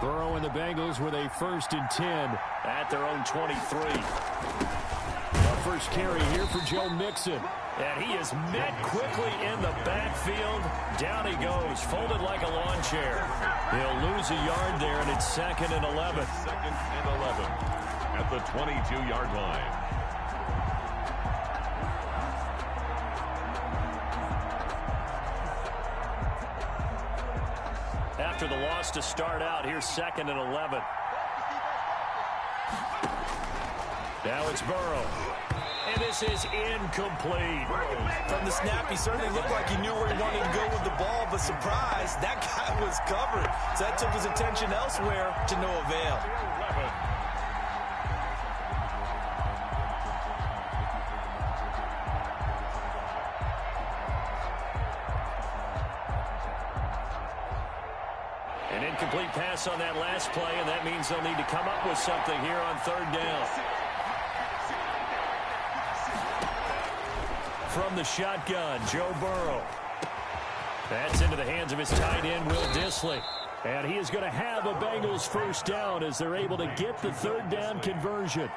Burrow and the Bengals with a 1st and 10 at their own 23. The first carry here for Joe Mixon. And he is met quickly in the backfield. Down he goes, folded like a lawn chair. He'll lose a yard there, and it's 2nd and 11. 2nd and 11 at the 22-yard line. After the loss to start out, here's 2nd and 11. Now it's Burrow. And this is incomplete. From the snap, he certainly looked like he knew where he wanted to go with the ball, but surprise, that guy was covered. So that took his attention elsewhere to no avail. An incomplete pass on that last play, and that means they'll need to come up with something here on 3rd down. From the shotgun, Joe Burrow. That's into the hands of his tight end, Will Dissly. And he is going to have a Bengals 1st down as they're able to get the 3rd down conversion.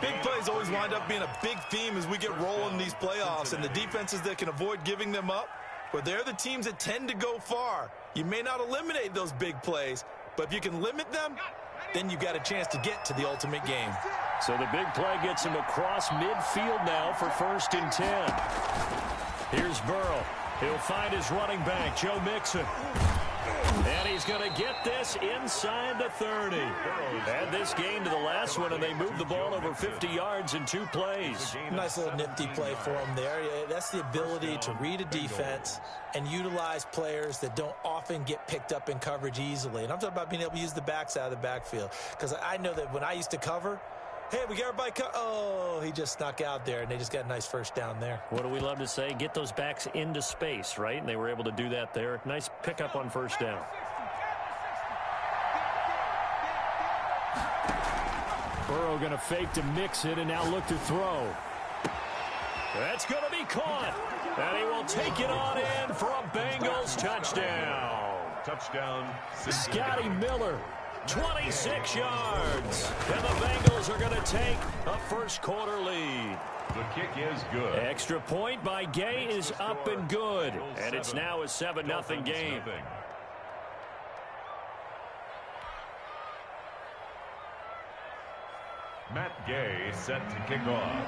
Big plays always wind up being a big theme as we get rolling in these playoffs, and the defenses that can avoid giving them up, but they're the teams that tend to go far. You may not eliminate those big plays, but if you can limit them, then you've got a chance to get to the ultimate game. So the big play gets him across midfield now for 1st and 10. Here's Burrow. He'll find his running back, Joe Mixon. And he's going to get this inside the 30. Add this game to the last one, and they moved the ball over 50 yards in 2 plays. Nice little nifty play for him there. That's the ability to read a defense and utilize players that don't often get picked up in coverage easily. And I'm talking about being able to use the backside of the backfield. Because I know that when I used to cover, hey, we got everybody oh, he just snuck out there, and they just got a nice 1st down there. What do we love to say? Get those backs into space, right? And they were able to do that there. Nice pickup on 1st down. Burrow going to fake to mix it and now look to throw. That's going to be caught. And he will take it on in for a Bengals touchdown. Touchdown. Scotty Miller. 26 yards. And the Bengals are going to take a 1st quarter lead. The kick is good. Extra point by Gay is up and good. And it's now a 7-0 game. Matt Gay set to kick off.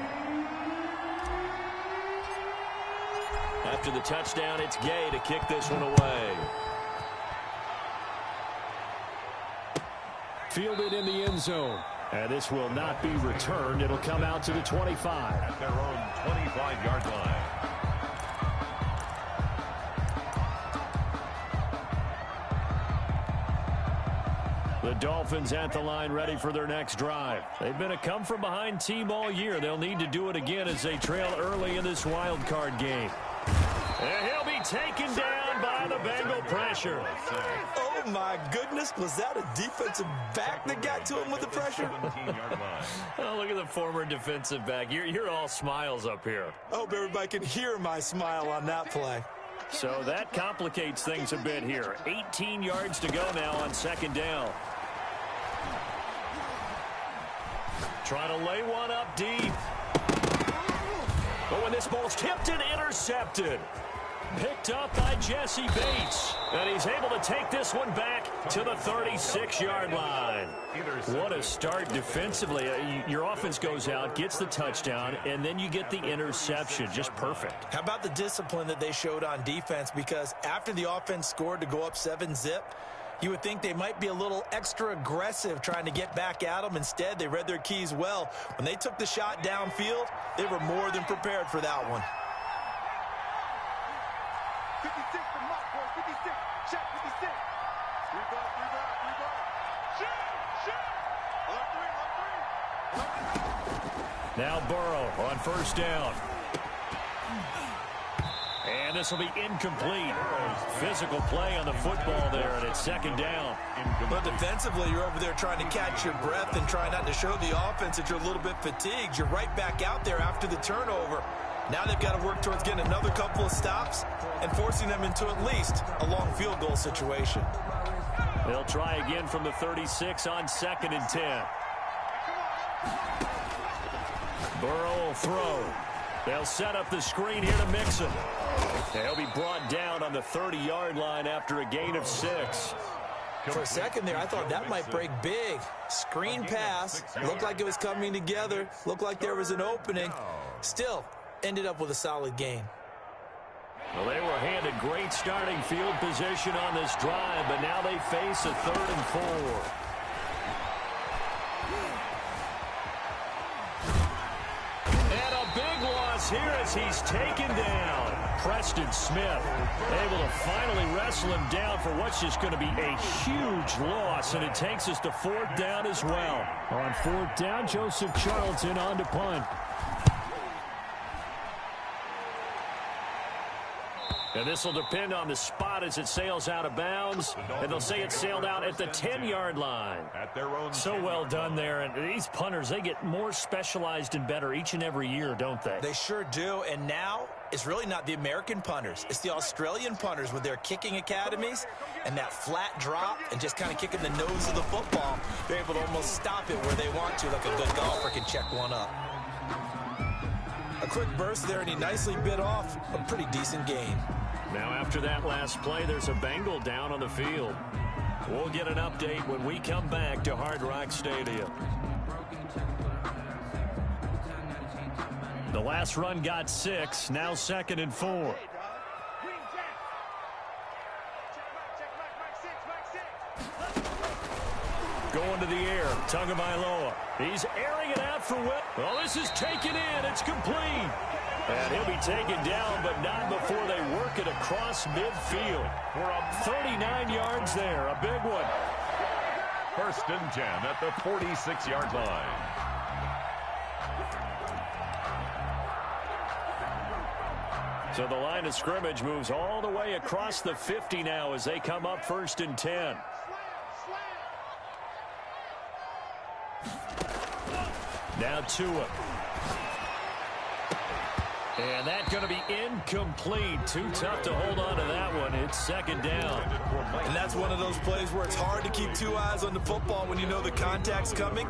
After the touchdown, it's Gay to kick this one away. Fielded in the end zone. And this will not be returned. It'll come out to the 25. At their own 25-yard line. The Dolphins at the line ready for their next drive. They've been a come-from-behind team all year. They'll need to do it again as they trail early in this wild card game. And he'll be taken down by the Bengal pressure. Oh, my goodness. Was that a defensive back that got to him with the pressure? Oh, look at the former defensive back. You're all smiles up here. I hope everybody can hear my smile on that play. So that complicates things a bit here. 18 yards to go now on 2nd down. Trying to lay one up deep. But when this ball's tipped and intercepted. Picked up by Jesse Bates. And he's able to take this one back to the 36-yard line. What a start defensively. Your offense goes out, gets the touchdown, and then you get the interception. Just perfect. How about the discipline that they showed on defense? Because after the offense scored to go up 7-zip, you would think they might be a little extra aggressive trying to get back at them. Instead, they read their keys well. When they took the shot downfield, they were more than prepared for that one. 56 from Mark, 56. Shot 56. Rebound. Shoot. Now Burrow on 1st down. And this will be incomplete. Physical play on the football there, and it's 2nd down. But defensively, you're over there trying to catch your breath and try not to show the offense that you're a little bit fatigued. You're right back out there after the turnover. Now they've got to work towards getting another couple of stops and forcing them into at least a long field goal situation. They'll try again from the 36 on 2nd and 10. Burrow will throw. They'll set up the screen here to Mixon. He'll be brought down on the 30-yard line after a gain of 6. For a second there, I thought that might break big. Screen pass. Looked like it was coming together. Looked like there was an opening. Still, ended up with a solid gain. Well, they were handed great starting field position on this drive, but now they face a 3rd and 4. And a big loss here as he's taken down. Preston Smith able to finally wrestle him down for what's just going to be a huge loss, and it takes us to 4th down as well. On 4th down, Joseph Charlton on to punt. And this will depend on the spot as it sails out of bounds. And they'll say it sailed out at the 10-yard line. So well done there. And these punters, they get more specialized and better each and every year, don't they? They sure do. And now it's really not the American punters. It's the Australian punters with their kicking academies and that flat drop and just kind of kicking the nose of the football. They're able to almost stop it where they want to, like a good golfer can check one up. A quick burst there, and he nicely bit off a pretty decent gain. Now after that last play, there's a Bengal down on the field. We'll get an update when we come back to Hard Rock Stadium. The last run got 6, now 2nd and 4. Going to the air, Tagovailoa. He's airing it out for Will. Well, this is taken in. It's complete. And he'll be taken down, but not before they work it across midfield. We're up 39 yards there. A big one. 1st and 10 at the 46-yard line. So the line of scrimmage moves all the way across the 50 now as they come up 1st and 10. Now Tua. And that's going to be incomplete. Too tough to hold on to that one. It's 2nd down. And that's one of those plays where it's hard to keep 2 eyes on the football when you know the contact's coming,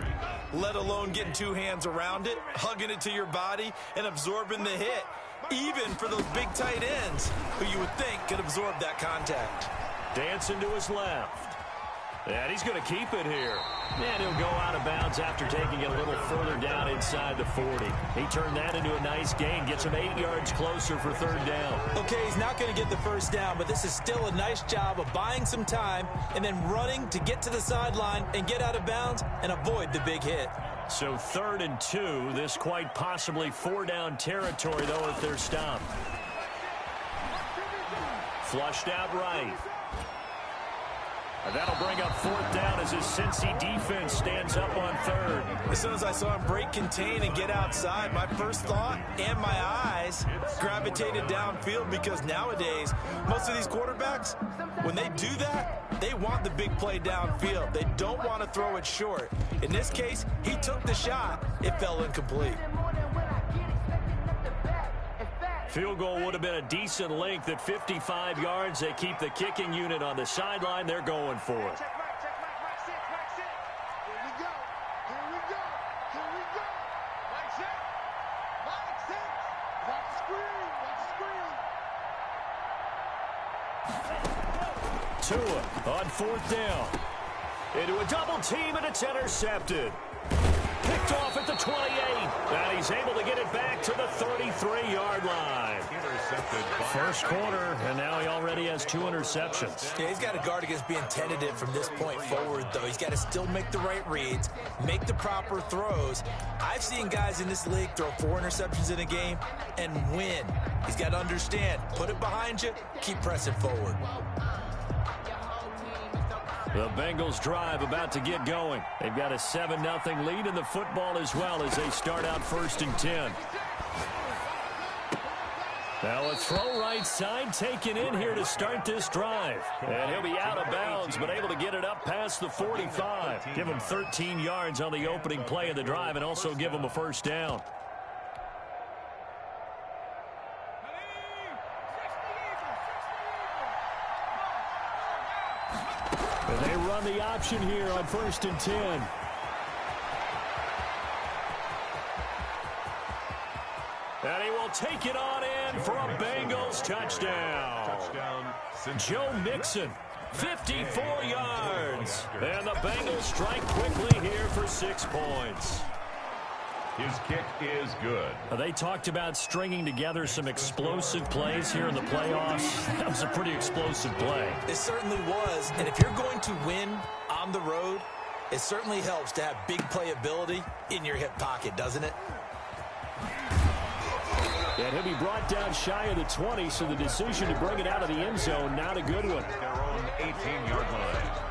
let alone getting 2 hands around it, hugging it to your body, and absorbing the hit, even for those big tight ends who you would think could absorb that contact. Dancing to his left. And he's going to keep it here. And he'll go out of bounds after taking it a little further down inside the 40. He turned that into a nice gain. Gets him 8 yards closer for 3rd down. Okay, he's not going to get the 1st down, but this is still a nice job of buying some time and then running to get to the sideline and get out of bounds and avoid the big hit. So 3rd and 2. This quite possibly 4-down territory, though, if they're stopped. Flushed out right. And that'll bring up 4th down as his Cincy defense stands up on 3rd. As soon as I saw him break contain and get outside, my first thought and my eyes gravitated downfield, because nowadays, most of these quarterbacks, when they do that, they want the big play downfield. They don't want to throw it short. In this case, he took the shot. It fell incomplete. Field goal would have been a decent length at 55 yards. They keep the kicking unit on the sideline. They're going for it. Tua on 4th down. Into a double team, and it's intercepted. Picked off at the 28. And he's able to get it back to the 33-yard line. First quarter, and now he already has 2 interceptions. Yeah, he's got to guard against being tentative from this point forward, though. He's got to still make the right reads, make the proper throws. I've seen guys in this league throw 4 interceptions in a game and win. He's got to understand, put it behind you, keep pressing forward. The Bengals drive about to get going. They've got a 7-0 lead in the football as well as they start out 1st and 10. Now a throw right side taken in here to start this drive. And he'll be out of bounds, but able to get it up past the 45. Give him 13 yards on the opening play of the drive and also give him a 1st down. on the option here on 1st and 10. And he will take it on in for a Bengals touchdown. Joe Mixon, 54 yards. And the Bengals strike quickly here for 6 points. His kick is good. They talked about stringing together some explosive plays here in the playoffs. That was a pretty explosive play. It certainly was. And if you're going to win on the road, it certainly helps to have big playability in your hip pocket, doesn't it? And he'll be brought down shy of the 20, so the decision to bring it out of the end zone, not a good one. Their own 18-yard line.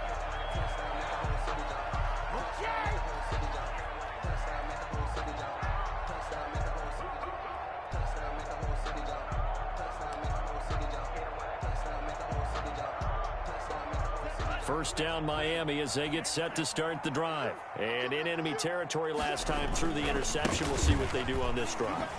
First down Miami as they get set to start the drive. And in enemy territory last time through the interception. We'll see what they do on this drive.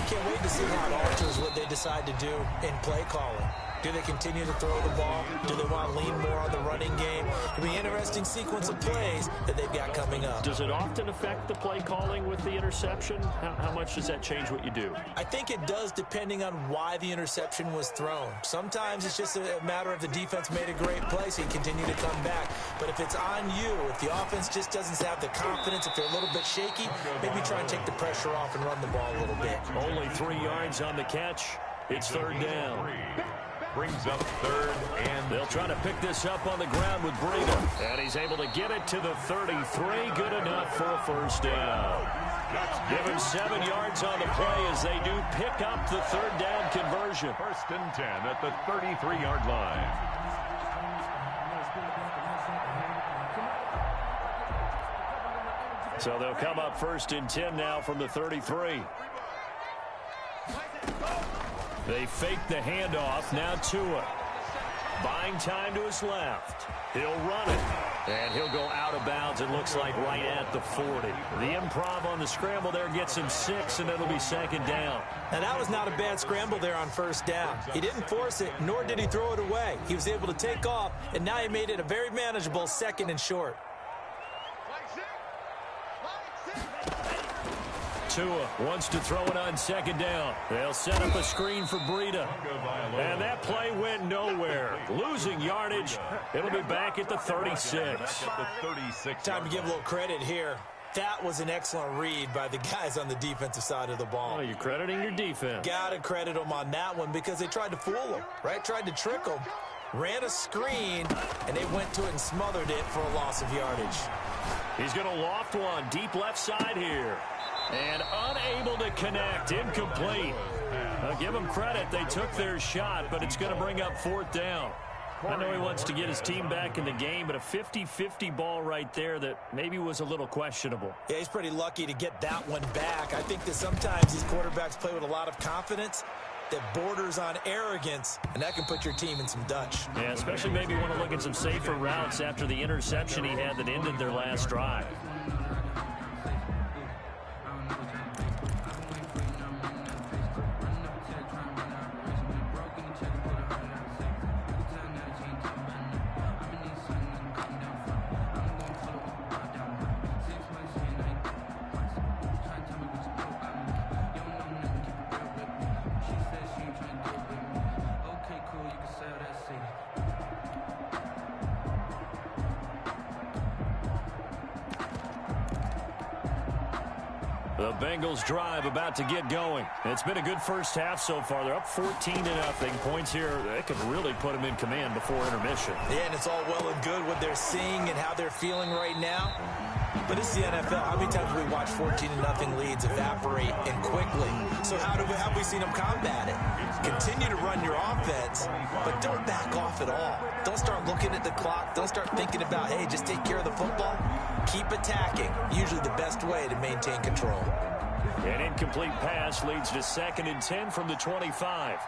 Can't wait to see how it alters what they decide to do in play calling. Do they continue to throw the ball? Do they want to lean more on the running game? It'll be an interesting sequence of plays that they've got coming up. Does it often affect the play calling with the interception? How much does that change what you do? I think it does depending on why the interception was thrown. Sometimes it's just a matter of the defense made a great play, so you continue to come back. But if it's on you, if the offense just doesn't have the confidence, if they're a little bit shaky, maybe try and take the pressure off and run the ball a little bit. Only 3 yards on the catch. It's third down. Brings up third, and they'll try to pick this up on the ground with Breida. And he's able to get it to the 33. Good enough for a first down. Give him 7 yards on the play as they do pick up the third down conversion. 1st and 10 at the 33-yard line. So they'll come up 1st and 10 now from the 33. They fake the handoff. Now Tua. Buying time to his left. He'll run it. And he'll go out of bounds, it looks like, right at the 40. The improv on the scramble there gets him 6, and it'll be 2nd down. And that was not a bad scramble there on 1st down. He didn't force it, nor did he throw it away. He was able to take off, and now he made it a very manageable 2nd and short. Tua wants to throw it on 2nd down. They'll set up a screen for Breida. And that play went nowhere. Losing yardage. It'll be back at the 36. Time to give a little credit here. That was an excellent read by the guys on the defensive side of the ball. Oh, you're crediting your defense. Got to credit them on that one because they tried to fool them, right? Tried to trick them. Ran a screen, and they went to it and smothered it for a loss of yardage. He's going to loft one deep left side here. And unable to connect. Incomplete. I'll give them credit. They took their shot, but it's going to bring up 4th down. I know he wants to get his team back in the game, but a 50-50 ball right there that maybe was a little questionable. Yeah, he's pretty lucky to get that one back. I think that sometimes these quarterbacks play with a lot of confidence that borders on arrogance, and that can put your team in some Dutch. Yeah, especially maybe want to look at some safer routes after the interception he had that ended their last drive. The Bengals drive about to get going. It's been a good first half so far. They're up 14-0. Points here, that could really put them in command before intermission. Yeah, and it's all well and good what they're seeing and how they're feeling right now. But it's the NFL. How many times have we watched 14-0 leads evaporate and quickly? So how have we seen them combat it? Continue to run your offense, but don't back off at all. Don't start looking at the clock. Don't start thinking about, hey, just take care of the football. Keep attacking. Usually the best way to maintain control. An incomplete pass leads to 2nd and 10 from the 25.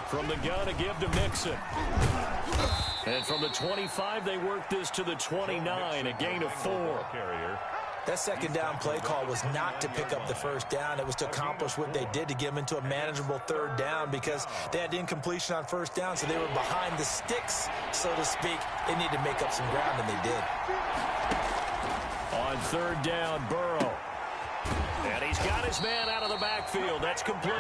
From the gun, a give to Mixon. And from the 25, they work this to the 29, a gain of 4. That second down play call was not to pick up the first down. It was to accomplish what they did, to get them into a manageable third down, because they had incompletion on first down, so they were behind the sticks, so to speak. They needed to make up some ground, and they did. On third down, Burrow. And he's got his man out of the backfield. That's complete.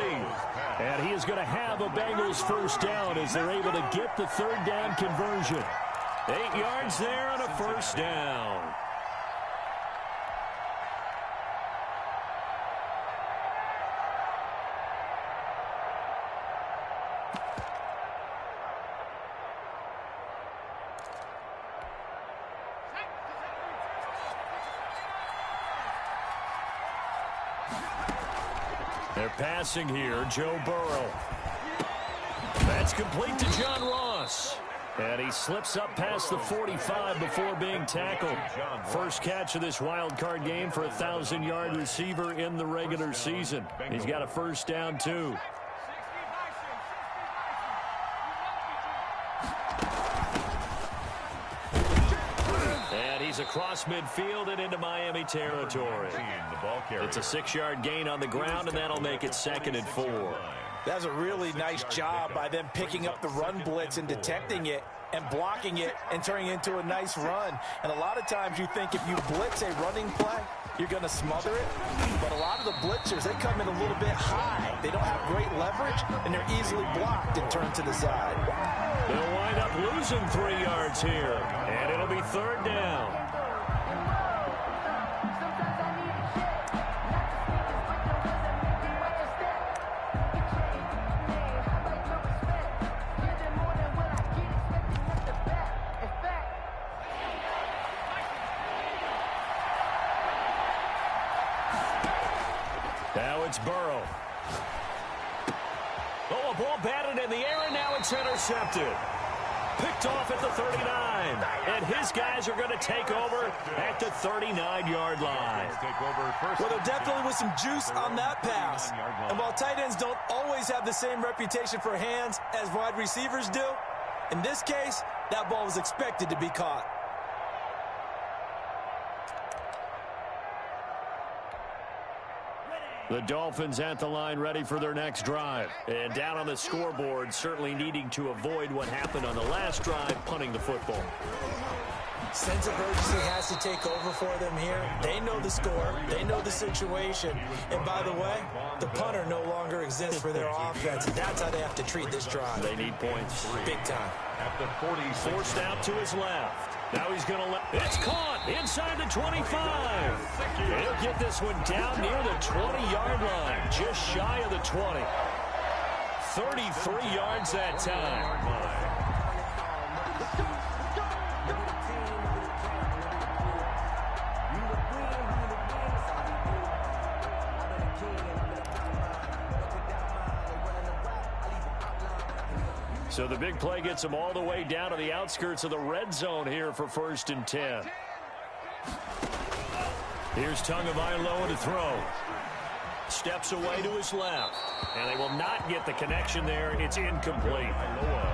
And he is going to have a Bengals first down as they're able to get the third down conversion. 8 yards there on a first down. They're passing here, Joe Burrow. That's complete to John Ross. And he slips up past the 45 before being tackled. First catch of this wild card game for a 1,000-yard receiver in the regular season. He's got a first down, too. And he's across midfield and into Miami territory. It's a 6-yard gain on the ground, and that'll make it 2nd and 4. That's a really nice job by them picking up the run blitz and detecting it and blocking it and turning it into a nice run. And a lot of times you think if you blitz a running play, you're going to smother it. But a lot of the blitzers, they come in a little bit high. They don't have great leverage, and they're easily blocked and turned to the side. They'll wind up losing 3 yards here, and it'll be third down. Now it's Burrow. Oh, a ball batted in the air, and now it's intercepted. Picked off at the 39. And his guys are going to take over at the 39-yard line. Well, there definitely was some juice on that pass. And while tight ends don't always have the same reputation for hands as wide receivers do, in this case, that ball was expected to be caught. The Dolphins at the line, ready for their next drive. And down on the scoreboard, certainly needing to avoid what happened on the last drive, punting the football. Sense of urgency has to take over for them here. They know the score. They know the situation. And by the way, the punter no longer exists for their offense. And that's how they have to treat this drive. They need points. Big time. At the 40, forced out to his left. Now he's going to let... It's caught inside the 25. He'll get this one down near the 20-yard line, just shy of the 20. 33 yards that time. So the big play gets him all the way down to the outskirts of the red zone here for 1st and 10. Here's Tagovailoa to throw. Steps away to his left. And they will not get the connection there. It's incomplete.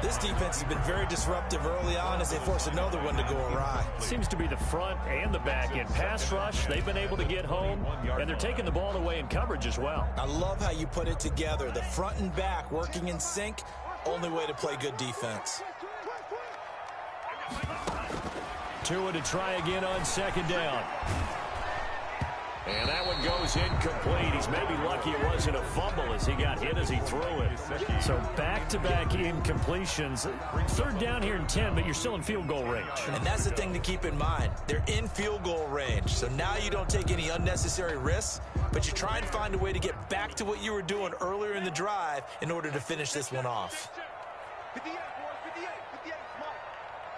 This defense has been very disruptive early on as they force another one to go awry. Seems to be the front and the back end. Pass rush, they've been able to get home, and they're taking the ball away in coverage as well. I love how you put it together. The front and back working in sync. Only way to play good defense. Tua to try again on 2nd down. And that one goes incomplete. He's maybe lucky it wasn't a fumble as he got hit as he threw it. So back-to-back incompletions. 3rd down here in 10, but you're still in field goal range. And that's the thing to keep in mind. They're in field goal range. So now you don't take any unnecessary risks, but you try and find a way to get back to what you were doing earlier in the drive in order to finish this one off. 58, boys, 58. 58 is Mike.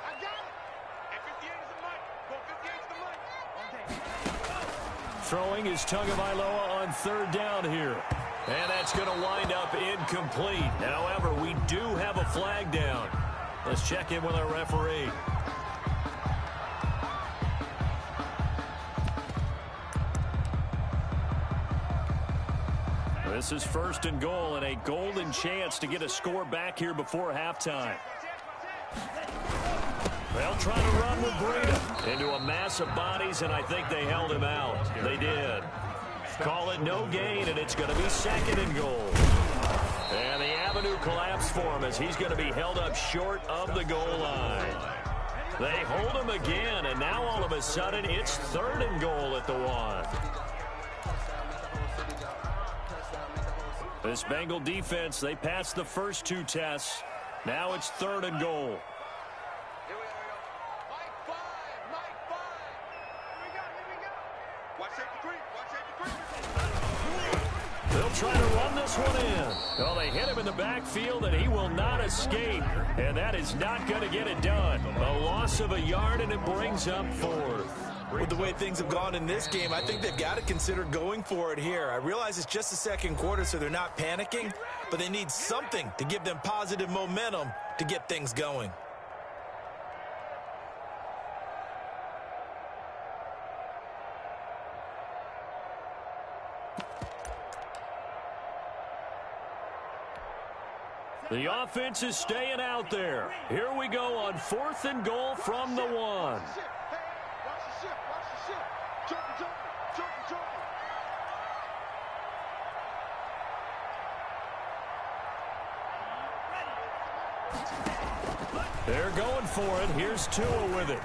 I got it. And 58 is the Mike. Go 58 is the Mike. Throwing is Tagovailoa on 3rd down here. And that's going to wind up incomplete. However, we do have a flag down. Let's check in with our referee. This is 1st and goal and a golden chance to get a score back here before halftime. They'll try to run with Breida into a mass of bodies, and I think they held him out. They did. Call it no gain, and it's going to be 2nd and goal. And the avenue collapsed for him as he's going to be held up short of the goal line. They hold him again, and now all of a sudden it's 3rd and goal at the 1. This Bengal defense, they passed the first 2 tests. Now it's 3rd and goal. They'll try to run this one in. Well, they hit him in the backfield, and he will not escape. And that is not going to get it done. A loss of a yard, and it brings up 4th. With the way things have gone in this game, I think they've got to consider going for it here. I realize it's just the 2nd quarter, so they're not panicking, but they need something to give them positive momentum to get things going. The offense is staying out there. Here we go on 4th and goal from the 1. They're going for it. Here's Tua with it.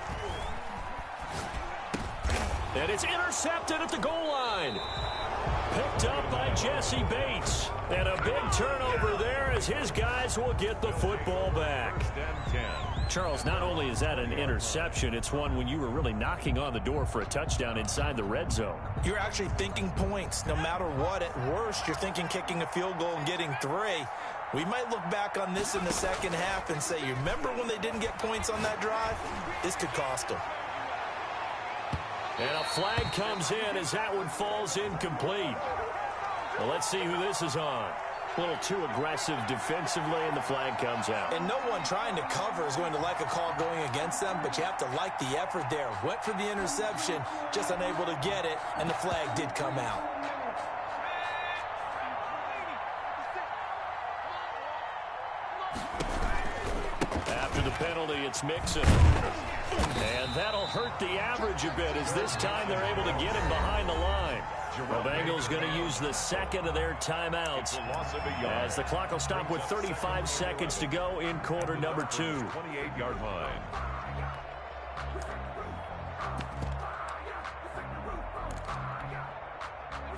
And it's intercepted at the goal line. Picked up by Jesse Bates. And a big turnover there as his guys will get the football back. Charles, not only is that an interception, it's one when you were really knocking on the door for a touchdown inside the red zone. You're actually thinking points. No matter what, at worst, you're thinking kicking a field goal and getting 3. We might look back on this in the second half and say, you remember when they didn't get points on that drive? This could cost them. And a flag comes in as that one falls incomplete. Well, let's see who this is on. A little too aggressive defensively, and the flag comes out. And no one trying to cover is going to like a call going against them, but you have to like the effort there. Went for the interception, just unable to get it, and the flag did come out. After the penalty, it's Mixon. And that'll hurt the average a bit as this time they're able to get him behind the line. The Bengals going to use the 2nd of their timeouts as the clock will stop with 35 seconds to go in quarter number 2. 28-yard line.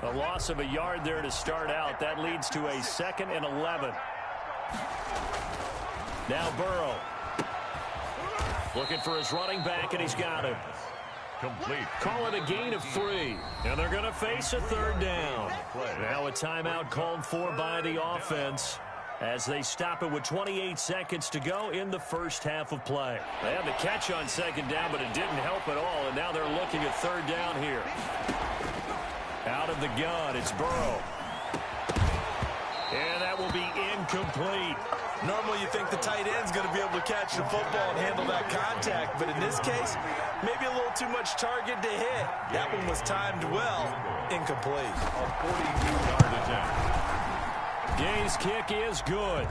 A loss of a yard there to start out. That leads to a 2nd and 11. Now Burrow. Looking for his running back, and he's got him. Complete. Call it a gain of 3. And they're going to face a 3rd down. Now a timeout called for by the offense as they stop it with 28 seconds to go in the first half of play. They had the catch on 2nd down, but it didn't help at all, and now they're looking at 3rd down here. Out of the gun, it's Burrow. And that will be incomplete. Normally you think the tight end's going to be able to catch the football and handle that contact, but in this case, maybe a little too much target to hit. That one was timed well, incomplete. A 42-yard attempt. Gay's kick is good,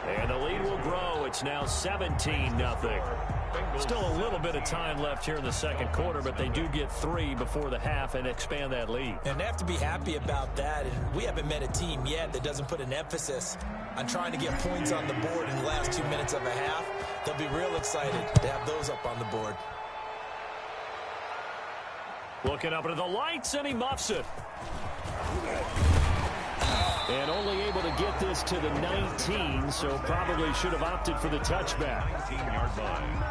and the lead will grow. It's now 17-0. Still a little bit of time left here in the 2nd quarter, but they do get 3 before the half and expand that lead. And they have to be happy about that. And we haven't met a team yet that doesn't put an emphasis on trying to get points on the board in the last 2 minutes of a half. They'll be real excited to have those up on the board. Looking up into the lights, and he muffs it. And only able to get this to the 19, so probably should have opted for the touchback. 19-yard line.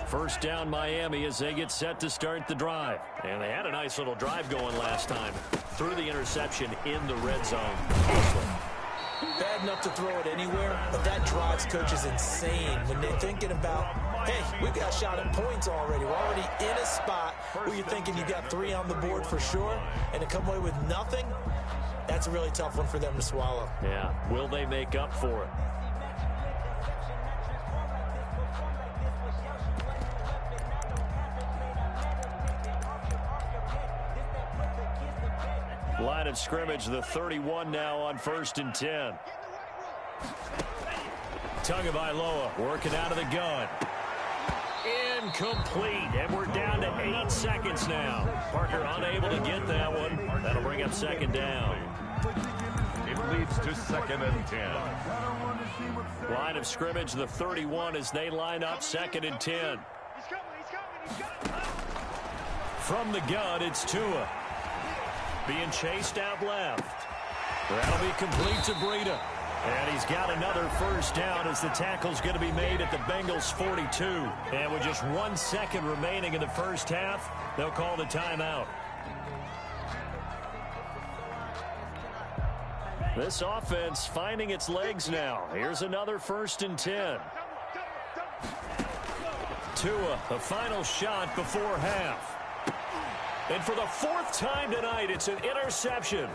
First down Miami as they get set to start the drive. And they had a nice little drive going last time. Threw the interception in the red zone. Bad enough to throw it anywhere, but that drives coaches insane when they're thinking about, hey, we've got a shot at points already. We're already in a spot where you're thinking you got 3 on the board for sure, and to come away with nothing, that's a really tough one for them to swallow. Yeah, will they make up for it? Line of scrimmage, the 31 now on 1st and 10. Tagovailoa working out of the gun. Incomplete, and we're down to 8 seconds now. Parker unable to get that one. That'll bring up 2nd down. It leads to 2nd and 10. Line of scrimmage, the 31 as they line up 2nd and 10. From the gun, it's Tua. Being chased out left. That'll be complete to Breida. And he's got another 1st down as the tackle's going to be made at the Bengals 42. And with just 1 second remaining in the 1st half, they'll call the timeout. This offense finding its legs now. Here's another 1st and 10. Tua, the final shot before half. And for the 4th time tonight, it's an interception.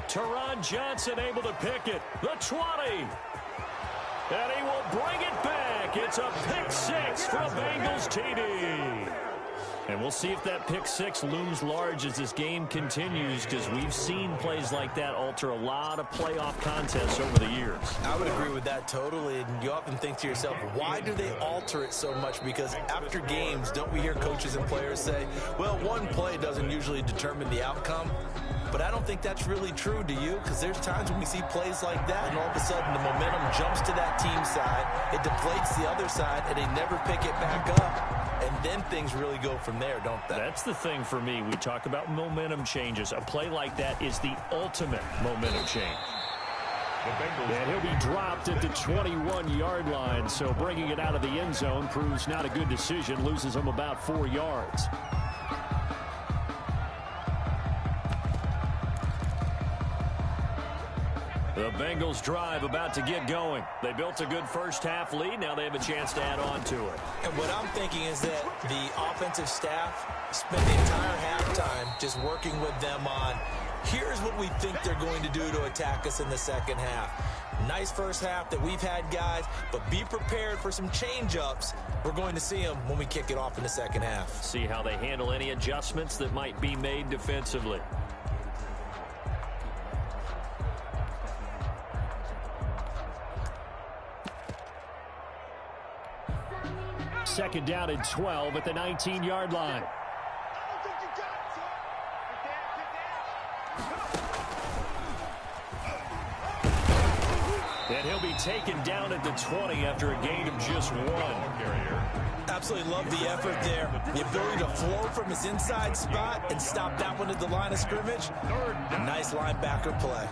Teron Johnson able to pick it. The 20. And he will bring it back. It's a pick 6 from Bengals TD. And we'll see if that pick 6 looms large as this game continues, because we've seen plays like that alter a lot of playoff contests over the years. I would agree with that totally. And you often think to yourself, why do they alter it so much? Because after games, don't we hear coaches and players say, well, one play doesn't usually determine the outcome? But I don't think that's really true, do you? Because there's times when we see plays like that, and all of a sudden the momentum jumps to that team side, it deflates the other side, and they never pick it back up. And then things really go from there, don't they? That's the thing for me. We talk about momentum changes. A play like that is the ultimate momentum change. And he'll be dropped at the 21-yard line, so bringing it out of the end zone proves not a good decision, loses him about 4 yards. The Bengals drive about to get going. They built a good 1st half lead. Now they have a chance to add on to it. And what I'm thinking is that the offensive staff spent the entire halftime just working with them on, here's what we think they're going to do to attack us in the 2nd half. Nice 1st half that we've had, guys, but be prepared for some change-ups. We're going to see them when we kick it off in the 2nd half. See how they handle any adjustments that might be made defensively. Second down and 12 at the 19-yard line. And he'll be taken down at the 20 after a gain of just 1. Absolutely love the effort there. The ability to flow from his inside spot and stop that one at the line of scrimmage. A nice linebacker play.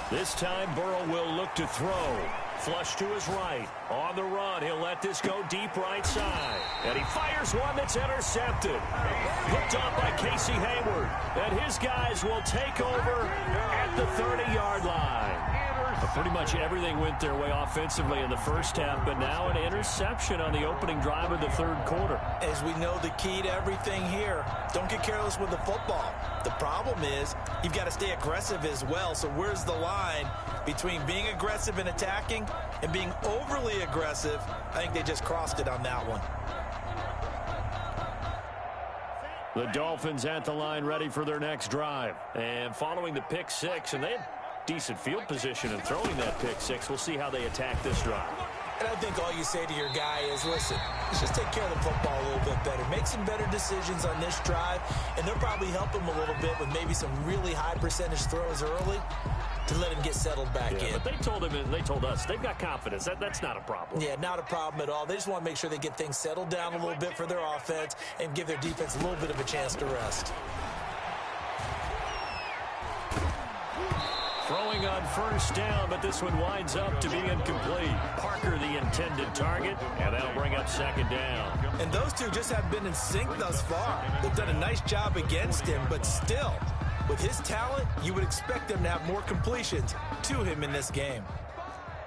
This time, Burrow will look to throw. Flush to his right. On the run, he'll let this go deep right side. And he fires one that's intercepted. Picked up by Casey Hayward. And his guys will take over at the 30-yard line. But pretty much everything went their way offensively in the 1st half, but now an interception on the opening drive of the 3rd quarter. As we know, the key to everything here, don't get careless with the football. The problem is you've got to stay aggressive as well. So where's the line between being aggressive and attacking and being overly aggressive? I think they just crossed it on that one. The Dolphins at the line ready for their next drive. And following the pick 6, and they had decent field position in throwing that pick 6. We'll see how they attack this drive. And I think all you say to your guy is, listen, let's just take care of the football a little bit better. Make some better decisions on this drive, and they'll probably help him a little bit with maybe some really high percentage throws early to let him get settled back in. But they told him and they told us they've got confidence. That's not a problem. Yeah, not a problem at all. They just want to make sure they get things settled down a little bit for their offense and give their defense a little bit of a chance to rest. Throwing on 1st down, but this one winds up to be incomplete. Parker the intended target, and that'll bring up 2nd down. And those two just have been in sync thus far. They've done a nice job against him, but still, with his talent, you would expect them to have more completions to him in this game.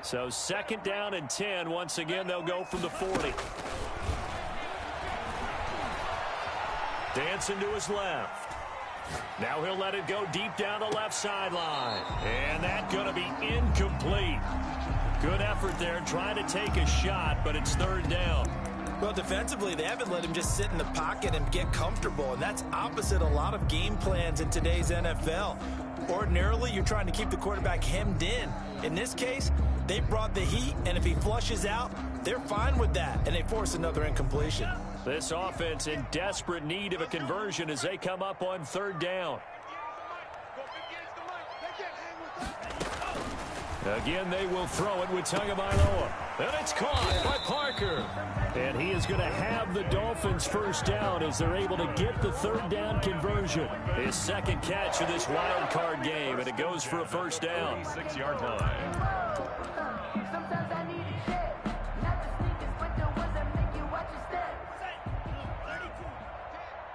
So 2nd down and 10. Once again, they'll go from the 40. Dancing to his left. Now he'll let it go deep down the left sideline. And that's going to be incomplete. Good effort there, trying to take a shot, but it's third down. Well, defensively, they haven't let him just sit in the pocket and get comfortable, and that's opposite a lot of game plans in today's NFL. Ordinarily, you're trying to keep the quarterback hemmed in. In this case, they brought the heat, and if he flushes out, they're fine with that, and they force another incompletion. This offense in desperate need of a conversion as they come up on third down. Again, they will throw it with Tagovailoa. And it's caught by Parker. And he is going to have the Dolphins first down as they're able to get the third down conversion. His second catch of this wild card game, and it goes for a first down. 6-yard line. Sometimes I need a check, not the sneakers, but the ones that make you watch your step.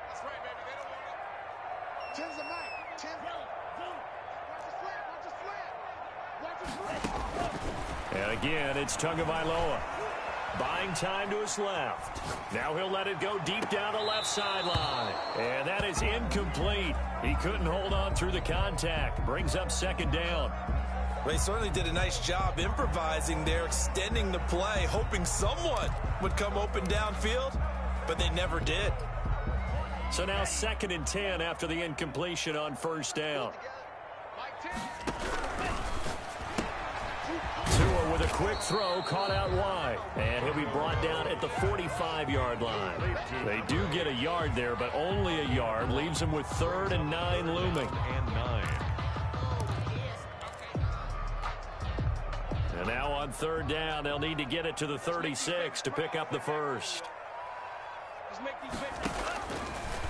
That's right, baby. They don't want it. 10's a mic. 10's watch the slap. Watch the slap. And again, it's Tagovailoa. Buying time to his left. Now he'll let it go deep down the left sideline. And that is incomplete. He couldn't hold on through the contact. Brings up second down. Well, he certainly did a nice job improvising there, extending the play, hoping someone would come open downfield, but they never did. So now 2nd and 10 after the incompletion on first down. Tua with a quick throw, caught out wide. And he'll be brought down at the 45-yard line. They do get a yard there, but only a yard. Leaves them with 3rd and 9 looming. And now on third down, they'll need to get it to the 36 to pick up the first.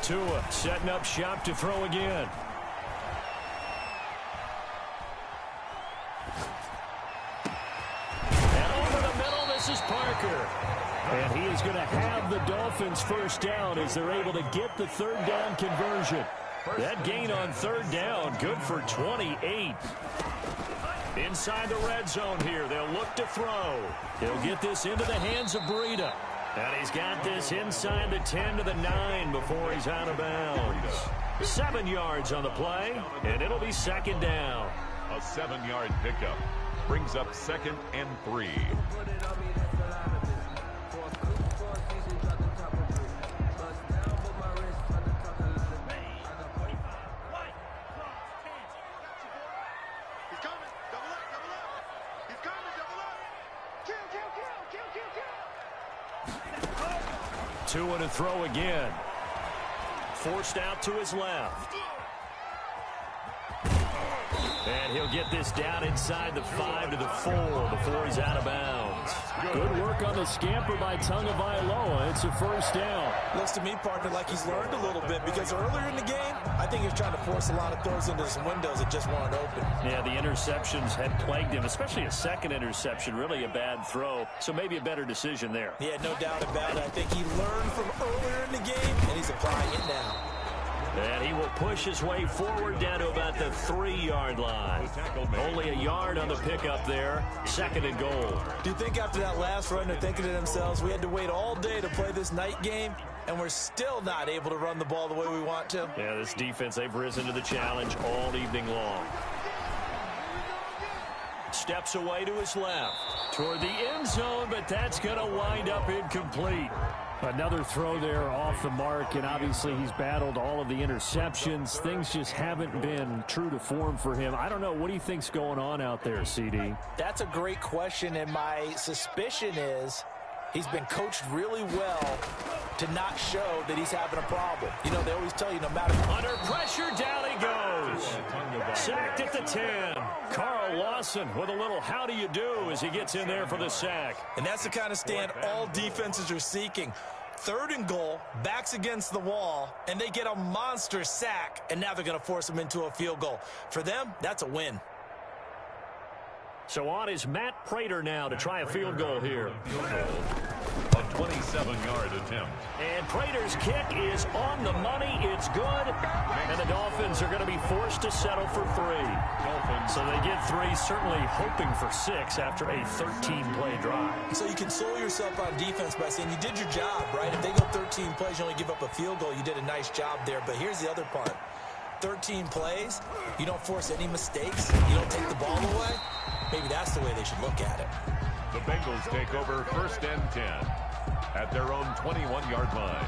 Tua setting up shop to throw again. And over the middle, this is Parker. And he is going to have the Dolphins first down as they're able to get the third down conversion. That gain on third down, good for 28. Inside the red zone here, they'll look to throw. He'll get this into the hands of Breida. And he's got this inside the 10 to the 9 before he's out of bounds. 7 yards on the play, and it'll be second down. A 7-yard pickup brings up 2nd and 3. Tua to throw again. Forced out to his left. And he'll get this down inside the 5 to the 4 before he's out of bounds. Good work on the scamper by Tagovailoa. It's a first down. Looks to me, partner, like he's learned a little bit, because earlier in the game, I think he was trying to force a lot of throws into some windows that just weren't open. Yeah, the interceptions had plagued him, especially a second interception, really a bad throw. So maybe a better decision there. Yeah, no doubt about it. I think he learned from earlier in the game, and he's applying it now. And he will push his way forward down to about the 3-yard line. Only a yard on the pickup there. 2nd and goal. Do you think after that last run they're thinking to themselves, we had to wait all day to play this night game, and we're still not able to run the ball the way we want to? Yeah, this defense, they've risen to the challenge all evening long. Steps away to his left. Toward the end zone, but that's going to wind up incomplete. Another throw there off the mark, and obviously he's battled all of the interceptions. Things just haven't been true to form for him. I don't know. What do you think's going on out there, CD? That's a great question, and my suspicion is he's been coached really well to not show that he's having a problem. You know, they always tell you no matter. Under pressure, down he goes. Sacked at the 10. Carl Lawson with a little how do you do as he gets in there for the sack. And that's the kind of stand all defenses are seeking. 3rd and goal, backs against the wall, and they get a monster sack, and now they're going to force them into a field goal. For them, that's a win. So on is Matt Prater now to try a field goal here. A 27-yard attempt. And Prater's kick is on the money. It's good. And the Dolphins are going to be forced to settle for 3. So they get 3, certainly hoping for 6 after a 13-play drive. So you console yourself on defense by saying you did your job, right? If they go 13 plays, you only give up a field goal, you did a nice job there. But here's the other part. 13 plays, you don't force any mistakes, you don't take the ball away. Maybe that's the way they should look at it. The Bengals take over 1st and 10 at their own 21-yard line.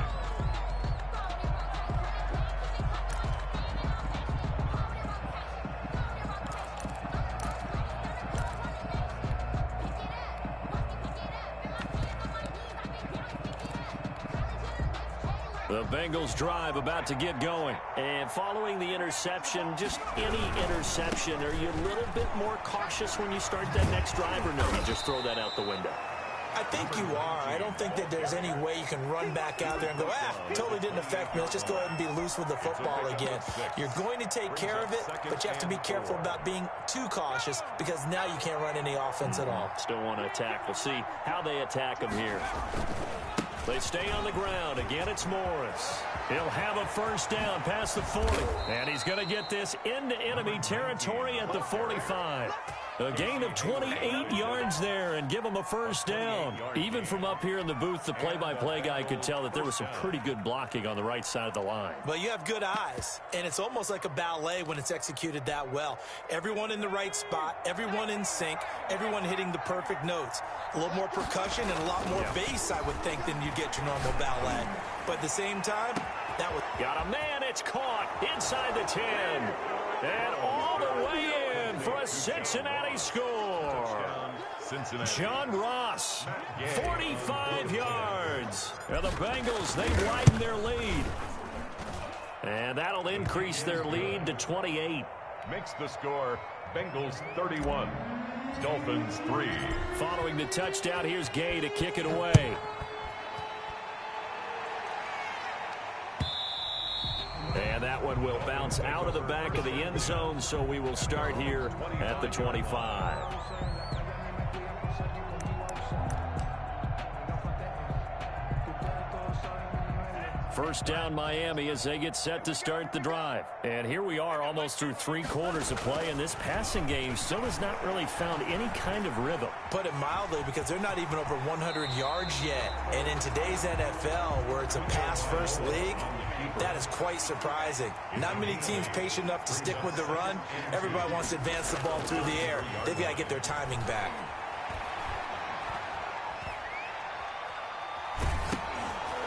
The Bengals drive about to get going. And following the interception, just any interception, are you a little bit more cautious when you start that next drive, or no, you just throw that out the window? I think you are. I don't think that there's any way you can run back out there and go, totally didn't affect me. Let's just go ahead and be loose with the football again. You're going to take care of it, but you have to be careful about being too cautious because now you can't run any offense at all. Still want to attack. We'll see how they attack them here. They stay on the ground. Again, it's Morris. He'll have a first down past the 40. And he's going to get this into enemy territory at the 45. A gain of 28 yards there and give him a first down. Even from up here in the booth, the play-by-play guy could tell that there was some pretty good blocking on the right side of the line. Well, you have good eyes, and it's almost like a ballet when it's executed that well. Everyone in the right spot, everyone in sync, everyone hitting the perfect notes. A little more percussion and a lot more bass, I would think, than you get your normal ballet. But at the same time, that was... Got a man, it's caught inside the 10. And all the way in for a Cincinnati score. John Ross, 45 yards. And the Bengals, they widen their lead. And that'll increase their lead to 28. Makes the score Bengals 31, Dolphins 3. Following the touchdown, here's Gay to kick it away. And that one will bounce out of the back of the end zone, so we will start here at the 25. First down Miami as they get set to start the drive. And here we are almost through 3 quarters of play, and this passing game still has not really found any kind of rhythm. Put it mildly, because they're not even over 100 yards yet. And in today's NFL, where it's a pass-first league, that is quite surprising. Not many teams patient enough to stick with the run. Everybody wants to advance the ball through the air. They've got to get their timing back.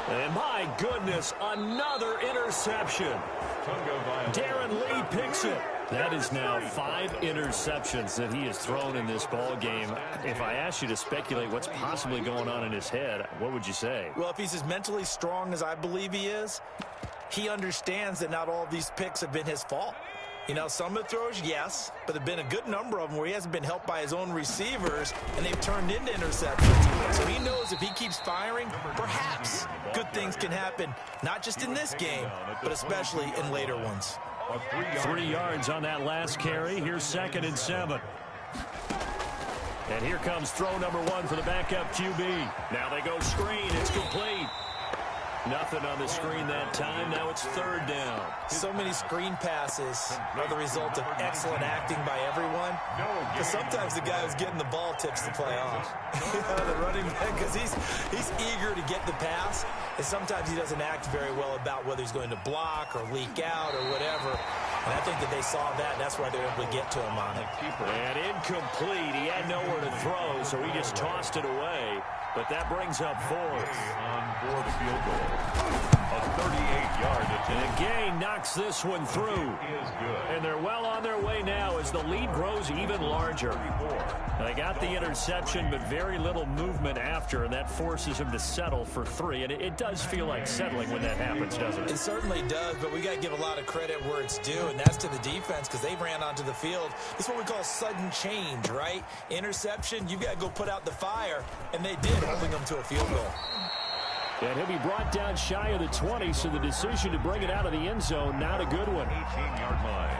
And my goodness, another interception. Darren Lee picks it. That is now 5 interceptions that he has thrown in this ball game. If I asked you to speculate what's possibly going on in his head, what would you say? Well, if he's as mentally strong as I believe he is, he understands that not all of these picks have been his fault. You know, some of the throws, yes, but there have been a good number of them where he hasn't been helped by his own receivers, and they've turned into interceptions. So he knows if he keeps firing, perhaps good things can happen, not just in this game, but especially in later ones. 3 yards on that last carry. Here's 2nd and 7. And here comes throw number 1 for the backup QB. Now they go screen. It's complete. Nothing on the screen that time. Now it's 3rd down. So many screen passes are the result of excellent acting by everyone. Because sometimes the guy who's getting the ball tips the play off. The running back, because he's eager to get the pass. And sometimes he doesn't act very well about whether he's going to block or leak out or whatever. And I think that they saw that, and that's why they're able to get to him on it. And incomplete. He had nowhere to throw, so he just tossed it away. But that brings up 4th. On for the field goal. A 38-yard attempt. And Gay knocks this one through. Is good. And they're well on their way now as the lead grows even larger. They got the interception, but very little movement after, and that forces him to settle for 3. And it does feel like settling when that happens, doesn't it? It certainly does, but we got to give a lot of credit where it's due, and that's to the defense because they ran onto the field. This is what we call sudden change, right? Interception, you've got to go put out the fire, and they did, holding them to a field goal. And he'll be brought down shy of the 20, so the decision to bring it out of the end zone, not a good one. 18-yard line.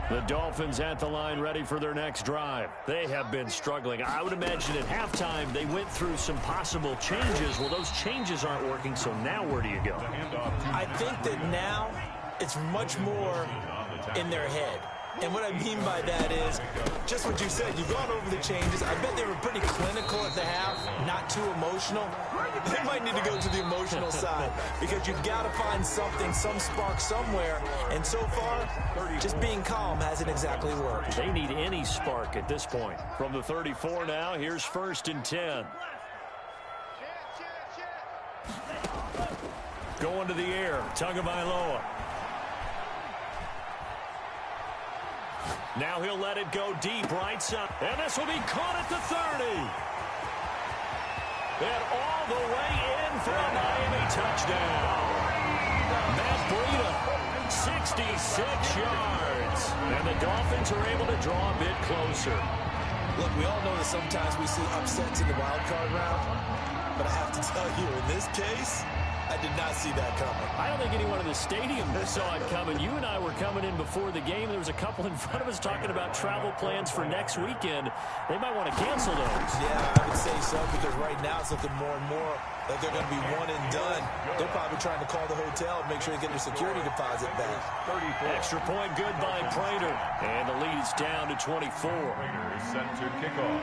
The Dolphins at the line ready for their next drive. They have been struggling. I would imagine at halftime they went through some possible changes. Well, those changes aren't working, so now where do you go? I think that now it's much more in their head. And what I mean by that is just what you said. You've gone over the changes. I bet they were pretty clinical at the half, not too emotional. They might need to go to the emotional side because you've got to find something, some spark somewhere. And so far, just being calm hasn't exactly worked. They need any spark at this point. From the 34 now, here's 1st and 10. Going to the air, Tagovailoa. Now he'll let it go deep right side. And this will be caught at the 30. And all the way in for a Miami touchdown. Matt Breida, 66 yards. And the Dolphins are able to draw a bit closer. Look, we all know that sometimes we see upsets in the wild card round. But I have to tell you, in this case, I did not see that coming. I don't think anyone in the stadium saw it coming. You and I were coming in before the game. There was a couple in front of us talking about travel plans for next weekend. They might want to cancel those. Yeah, I would say so, because right now it's looking more and more like they're going to be one and done. They're probably trying to call the hotel and make sure they get their security deposit back. Extra point good by Prater. And the lead is down to 24. Prater is set to kick off.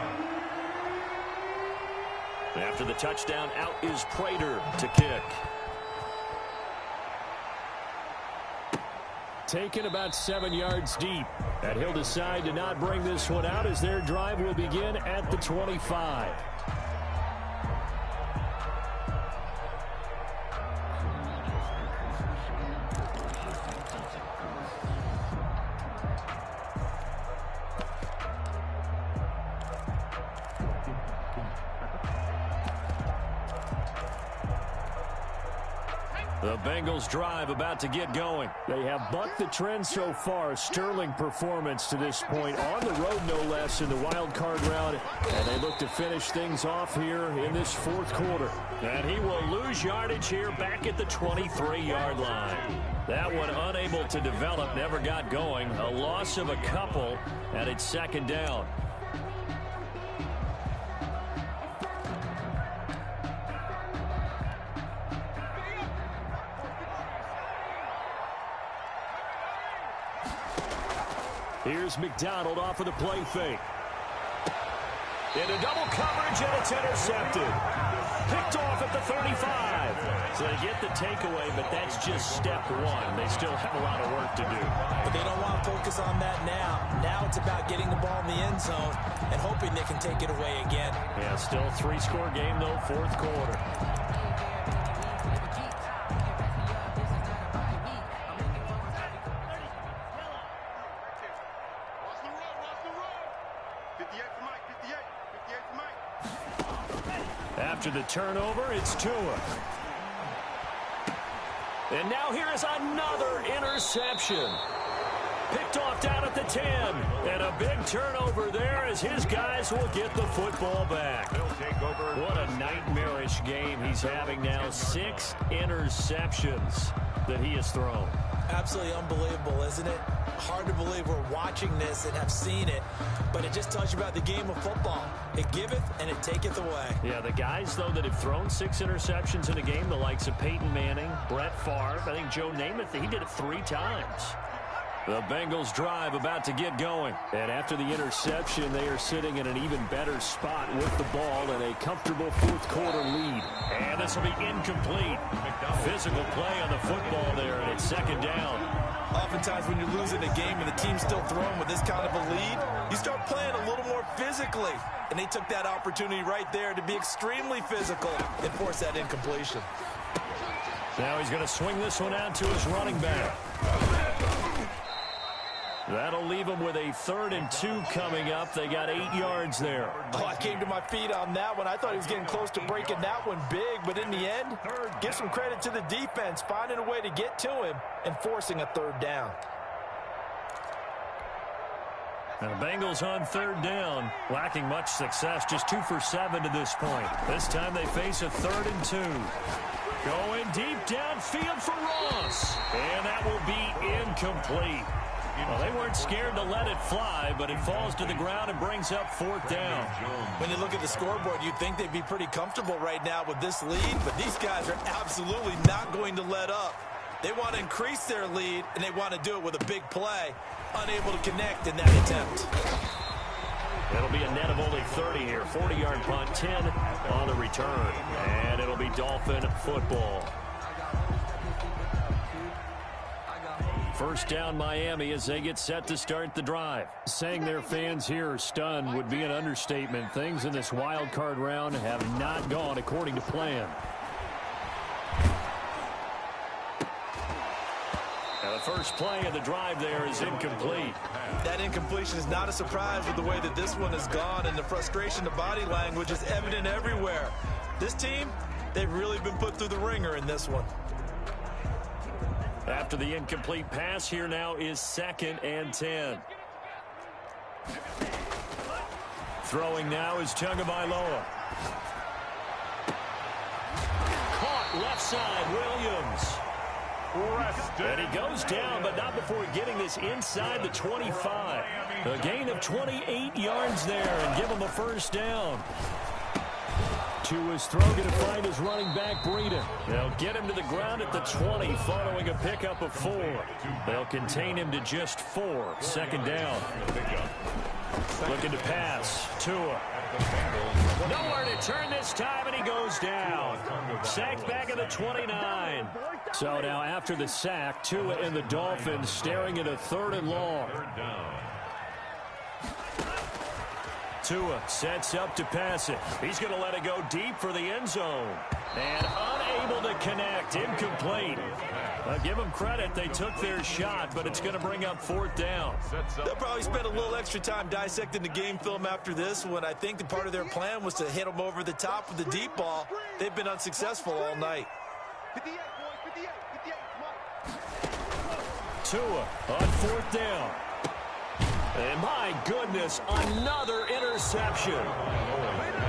After the touchdown, out is Prater to kick. Taken about 7 yards deep. And he'll decide to not bring this one out as their drive will begin at the 25. The Bengals drive about to get going. They have bucked the trend so far. Sterling performance to this point. On the road, no less, in the wild card round. And they look to finish things off here in this 4th quarter. And he will lose yardage here back at the 23-yard line. That one unable to develop, never got going. A loss of a couple, and it's 2nd down. Here's McDonald off of the play fake. Into double coverage, and it's intercepted. Picked off at the 35. So they get the takeaway, but that's just step one. They still have a lot of work to do. But they don't want to focus on that now. Now it's about getting the ball in the end zone and hoping they can take it away again. Yeah, still a 3-score game, though, 4th quarter. After the turnover, it's Tua. And now here is another interception. Picked off down at the 10. And a big turnover there as his guys will get the football back. What a nightmarish game he's having now. 6 interceptions that he has thrown. Absolutely unbelievable, isn't it? Hard to believe we're watching this and have seen it, but it just tells you about the game of football. It giveth and it taketh away. Yeah, the guys, though, that have thrown 6 interceptions in a game, the likes of Peyton Manning, Brett Favre, I think Joe Namath, he did it 3 times. The Bengals drive about to get going. And after the interception, they are sitting in an even better spot with the ball and a comfortable 4th quarter lead. And this will be incomplete. Physical play on the football there, and it's 2nd down. Oftentimes when you're losing a game and the team's still throwing with this kind of a lead, you start playing a little more physically. And they took that opportunity right there to be extremely physical and force that incompletion. Now he's going to swing this one out to his running back. That'll leave them with a 3rd and 2 coming up. They got 8 yards there. Oh, I came to my feet on that one. I thought he was getting close to breaking that one big, but in the end, give some credit to the defense, finding a way to get to him and forcing a 3rd down. And the Bengals on 3rd down, lacking much success, just 2 for 7 to this point. This time they face a 3rd and 2. Going deep downfield for Ross, and that will be incomplete. Well, they weren't scared to let it fly, but it falls to the ground and brings up 4th down. When you look at the scoreboard, you'd think they'd be pretty comfortable right now with this lead, but these guys are absolutely not going to let up. They want to increase their lead, and they want to do it with a big play. unable to connect in that attempt. It'll be a net of only 30 here. 40-yard punt, 10 on the return. And it'll be Dolphin football. First down Miami as they get set to start the drive. Saying their fans here are stunned would be an understatement. Things in this wild card round have not gone according to plan. Now the first play of the drive there is incomplete. That incompletion is not a surprise with the way that this one has gone, and the frustration, the body language is evident everywhere. This team, they've really been put through the ringer in this one. After the incomplete pass, here now is 2nd and 10. Throwing now is Tagovailoa. Caught left side, Williams. And he goes down, but not before getting this inside the 25. A gain of 28 yards there and give him a first down. To his throw, going to find his running back, Breida. They'll get him to the ground at the 20 following a pickup of 4. They'll contain him to just 4. Second down. Looking to pass. Tua. Nowhere to turn this time, and he goes down. Sacked back at the 29. So now after the sack, Tua and the Dolphins staring at a 3rd and long. Tua sets up to pass it. He's going to let it go deep for the end zone. And unable to connect. Incomplete. Give them credit. They took their shot, but it's going to bring up 4th down. They'll probably spend a little extra time dissecting the game film after this one. I think the part of their plan was to hit them over the top with the deep ball. They've been unsuccessful all night. 58, boys, 58, Mike. Tua on 4th down. And my goodness, another interception.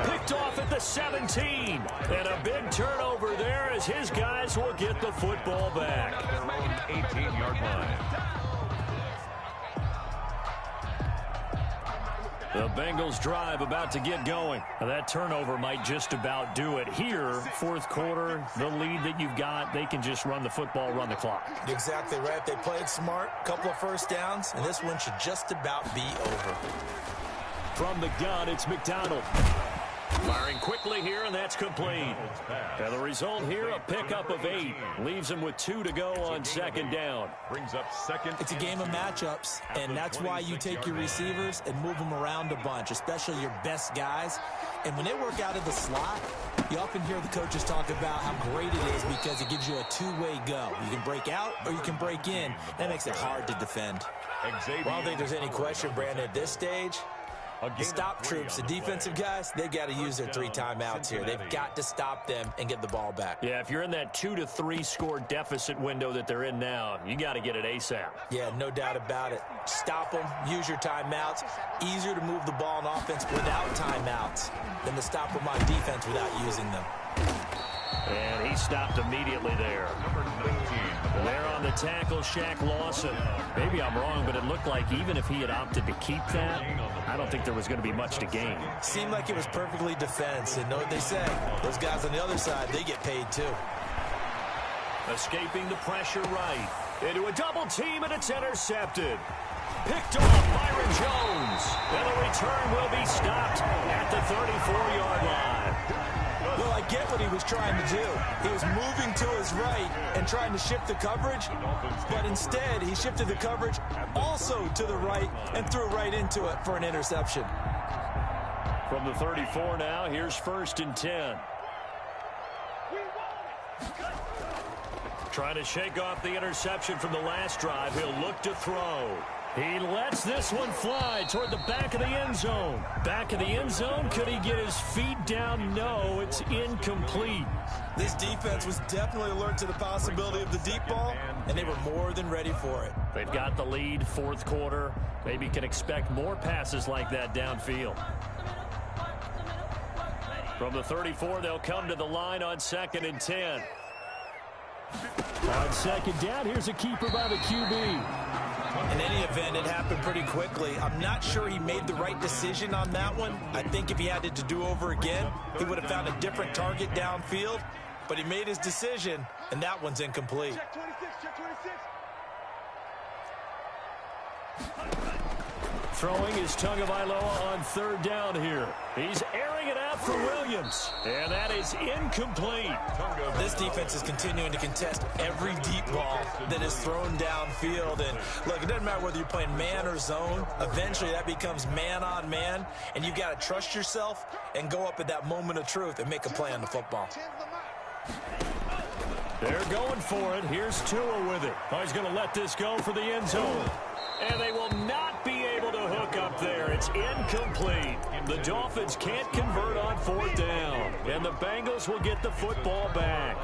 Picked off at the 17. And a big turnover there as his guys will get the football back. Their own 18-yard line. The Bengals drive about to get going. Now that turnover might just about do it. Here, 4th quarter, the lead that you've got, they can just run the football, run the clock. Exactly right. They played smart, couple of first downs, and this one should just about be over. From the gun, it's McDonald. Firing quickly here, and that's complete. And the result here, a pickup of 8. Leaves him with 2 to go on 2nd down. Brings up 2nd. It's a game of matchups, and that's why you take your receivers and move them around a bunch, especially your best guys. And when they work out of the slot, you often hear the coaches talk about how great it is because it gives you a two-way go. You can break out or you can break in. That makes it hard to defend. Well, I don't think there's any question, Brandon, at this stage. The stop troops, the defensive guys, they've got to use their 3 timeouts here. They've got to stop them and get the ball back. Yeah, if you're in that 2 to 3 score deficit window that they're in now, you got to get it ASAP. Yeah, no doubt about it. Stop them, use your timeouts. Easier to move the ball on offense without timeouts than to stop them on defense without using them. And he stopped immediately there. There on the tackle, Shaq Lawson. Maybe I'm wrong, but it looked like even if he had opted to keep that, I don't think there was going to be much to gain. Seemed like it was perfectly defense. And know what they say, those guys on the other side, they get paid too. Escaping the pressure right. Into a double team, and it's intercepted. Picked off Byron Jones. And the return will be stopped at the 34-yard line. Well, I get what he was trying to do. He was moving to his right and trying to shift the coverage, but instead he shifted the coverage also to the right and threw right into it for an interception. From the 34 now, here's 1st and 10. Trying to shake off the interception from the last drive. He'll look to throw. He lets this one fly toward the back of the end zone. Back of the end zone. Could he get his feet down? No, it's incomplete. This defense was definitely alert to the possibility of the deep ball, and they were more than ready for it. They've got the lead, 4th quarter. Maybe can expect more passes like that downfield. From the 34, they'll come to the line on 2nd and 10. On 2nd down, here's a keeper by the QB. In any event, it happened pretty quickly. I'm not sure he made the right decision on that one. I think if he had it to do over again, he would have found a different target downfield. But he made his decision, and that one's incomplete. Check 26, check 26. Throwing is Tagovailoa on third down here. He's airing it out for Williams. And that is incomplete. This defense is continuing to contest every deep ball that is thrown downfield. And look, it doesn't matter whether you're playing man or zone. Eventually that becomes man on man. And you've got to trust yourself and go up at that moment of truth and make a play on the football. They're going for it. Here's Tua with it. Oh, he's going to let this go for the end zone. And they will not be able to hook up there. It's incomplete. The Dolphins can't convert on fourth down. And the Bengals will get the football back.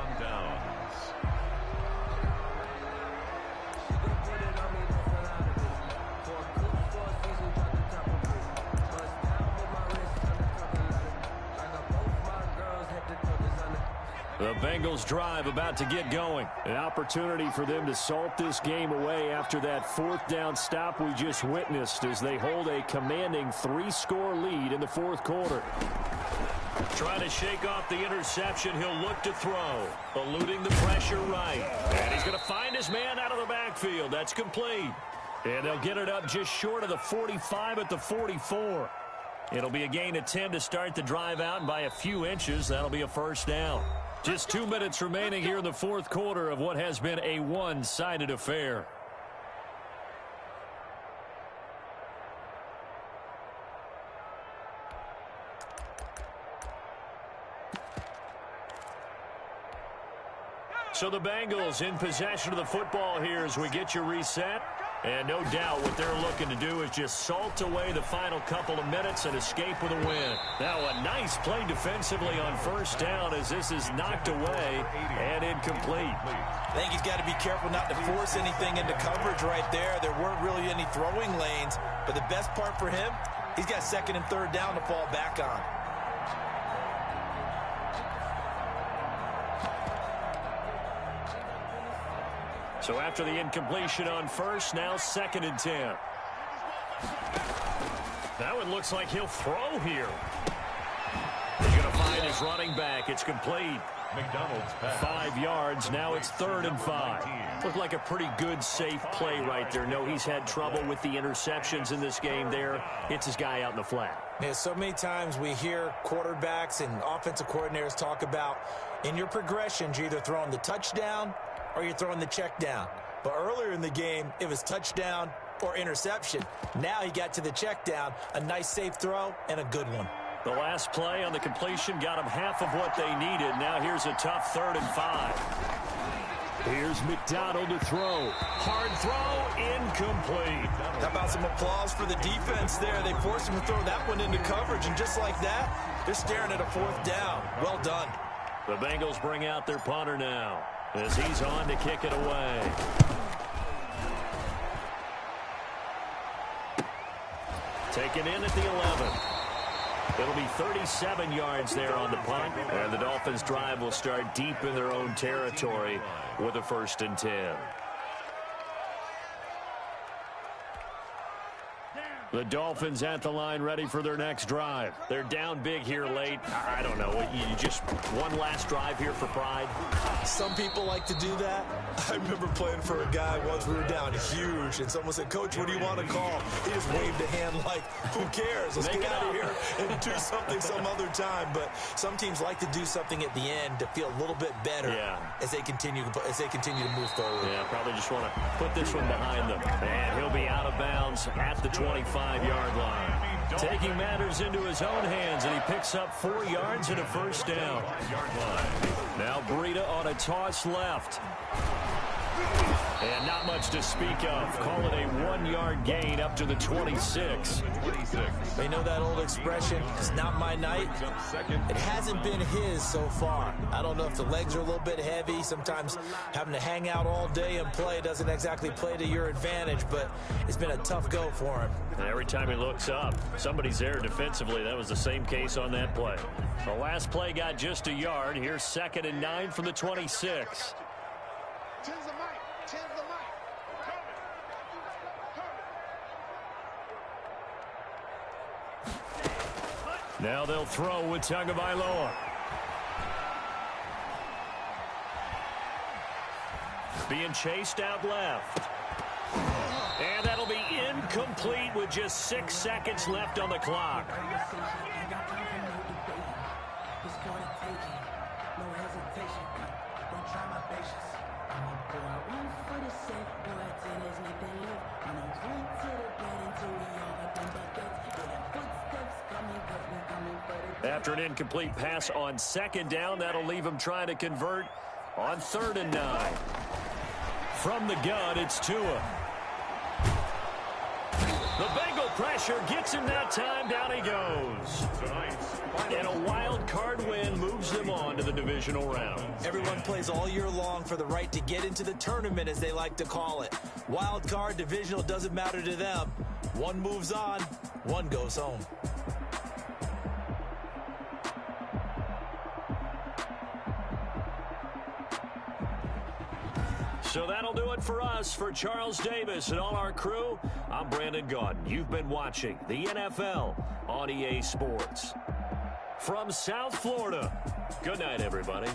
The Bengals drive about to get going. An opportunity for them to salt this game away after that fourth down stop we just witnessed as they hold a commanding 3-score lead in the fourth quarter. Trying to shake off the interception. He'll look to throw. Eluding the pressure right. And he's going to find his man out of the backfield. That's complete. And they'll get it up just short of the 45 at the 44. It'll be a gain of 10 to start the drive out, and by a few inches, that'll be a first down. Just 2 minutes remaining here in the fourth quarter of what has been a one-sided affair. So the Bengals in possession of the football here as we get you reset. And no doubt what they're looking to do is just salt away the final couple of minutes and escape with a win. Now a nice play defensively on first down as this is knocked away and incomplete. I think he's got to be careful not to force anything into coverage right there. There weren't really any throwing lanes, but the best part for him, he's got second and third down to fall back on. So after the incompletion on first, now second and 10. That one looks like he'll throw here. He's going to find his running back. It's complete. McDonald's pass. 5 yards. Now it's 3rd and 5. Looked like a pretty good, safe play right there. No, he's had trouble with the interceptions in this game there. It's his guy out in the flat. Yeah, so many times we hear quarterbacks and offensive coordinators talk about in your progressions, you're either throwing the touchdown or you're throwing the check down. But earlier in the game, it was touchdown or interception. Now he got to the check down, a nice safe throw, and a good one. The last play on the completion got them half of what they needed. Now here's a tough 3rd and 5. Here's McDonald to throw. Hard throw, incomplete. How about some applause for the defense there? They forced him to throw that one into coverage, and just like that, they're staring at a 4th down. Well done. The Bengals bring out their punter now as he's on to kick it away. Taken in at the 11. It'll be 37 yards there on the punt, and the Dolphins' drive will start deep in their own territory with a 1st and 10. The Dolphins at the line ready for their next drive. They're down big here late. I don't know. You just one last drive here for pride? Some people like to do that. I remember playing for a guy once. We were down huge, and someone said, "Coach, what do you want to call?" He just waved a hand like, "Who cares? Let's get out of here and do something some other time." But some teams like to do something at the end to feel a little bit better as they continue to move forward. Yeah, probably just want to put this one behind them. And he'll be out of bounds at the 25-yard line. Taking matters into his own hands, and he picks up 4 yards and a 1st down. Now Breida on a toss left. And not much to speak of. Call it a 1-yard gain up to the 26. They know that old expression, it's not my night. It hasn't been his so far. I don't know if the legs are a little bit heavy. Sometimes having to hang out all day and play doesn't exactly play to your advantage, but it's been a tough go for him. And every time he looks up, somebody's there defensively. That was the same case on that play. The last play got just a yard. Here's 2nd and 9 from the 26. Now they'll throw with Tagovailoa. Being chased out left. And that'll be Incomplete with just 6 seconds left on the clock. After an incomplete pass on 2nd down, that'll leave him trying to convert on 3rd and 9. From the gun, it's Tua. The Bengal pressure gets him that time. Down he goes. And a wild card win moves them on to the divisional round. Everyone plays all year long for the right to get into the tournament, as they like to call it. Wild card, divisional, doesn't matter to them. One moves on, one goes home. So that'll do it for us. For Charles Davis and all our crew, I'm Brandon Gaudin. You've been watching the NFL on EA Sports. From South Florida, good night, everybody.